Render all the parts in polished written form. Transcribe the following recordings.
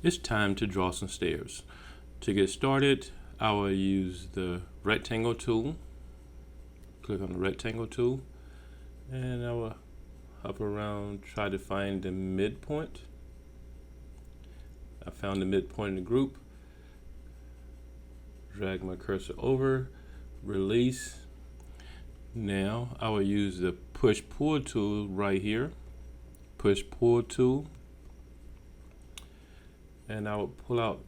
It's time to draw some stairs. To get started, I will use the rectangle tool. Click on the rectangle tool, and I will hover around, try to find the midpoint. I found the midpoint in the group. Drag my cursor over, release. Now I will use the push-pull tool right here. Push-pull tool. And I will pull out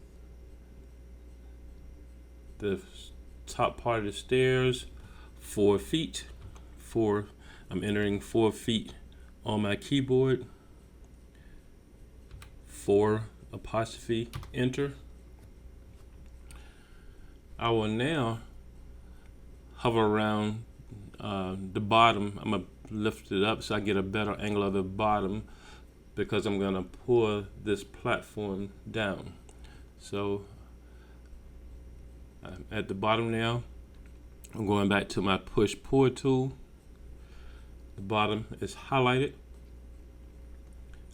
the top part of the stairs 4 feet. I'm entering 4 feet on my keyboard. 4 apostrophe enter. I will now hover around the bottom. I'm gonna lift it up so I get a better angle of the bottom, because I'm gonna pull this platform down. So I'm at the bottom now. I'm going back to my push-pull tool. The bottom is highlighted.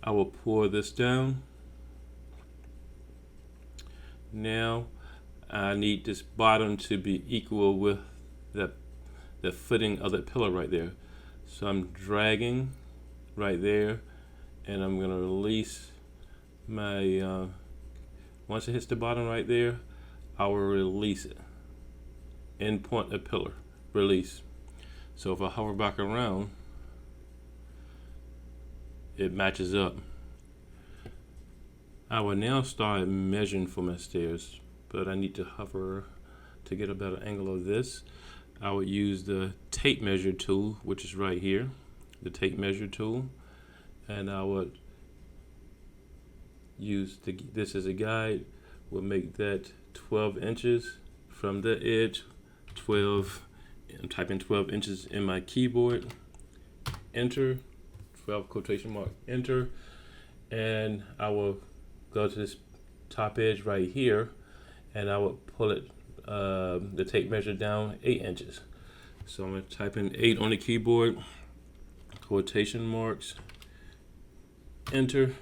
I will pull this down. Now I need this bottom to be equal with the footing of the pillar right there. So I'm dragging right there, and I'm going to release my, once it hits the bottom right there, I will release it. End point of pillar, release. So if I hover back around, it matches up. I will now start measuring for my stairs, but I need to hover to get a better angle of this. I would use the tape measure tool, which is right here, the tape measure tool, and I would use this as a guide. We'll make that 12 inches from the edge. 12. I'm typing 12 inches in my keyboard. Enter. 12 quotation mark. Enter. And I will go to this top edge right here, and I will pull it, the tape measure down 8 inches. So I'm going to type in 8 on the keyboard, quotation marks, enter.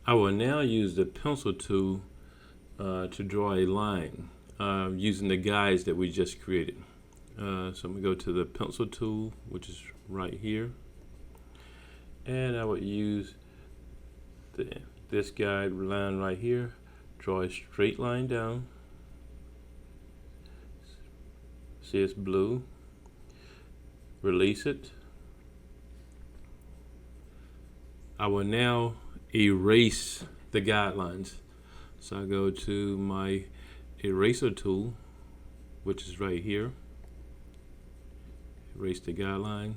I will now use the pencil tool to draw a line using the guides that we just created. So I'm going to go to the pencil tool, which is right here, and I would use this guide line right here. Draw a straight line down. See, it's blue. Release it. I will now erase the guidelines. So I go to my eraser tool, which is right here. Erase the guideline.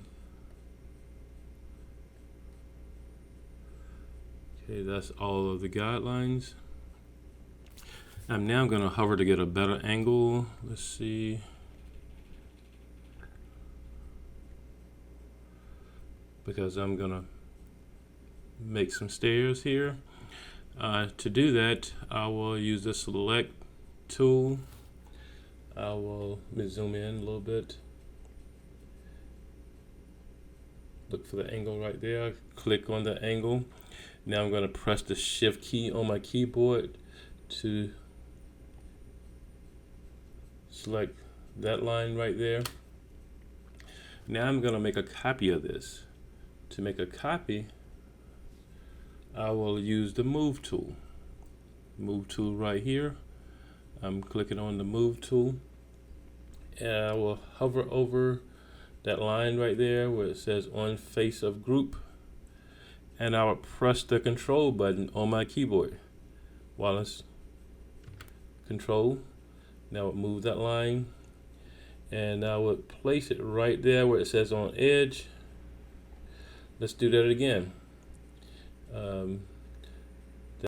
Okay, that's all of the guidelines. I'm now going to hover to get a better angle. Let's see. Because I'm going to make some stairs here. To do that, I will use the select tool. I will zoom in a little bit. Look for the angle right there. Click on the angle. Now I'm going to press the shift key on my keyboard to select that line right there. Now I'm going to make a copy of this. To make a copy, I will use the move tool. Move tool right here. I'm clicking on the move tool, and I will hover over that line right there where it says on face of group, and I will press the control button on my keyboard while it's control. Now I'll move that line, and I would place it right there where it says on edge. Let's do that again.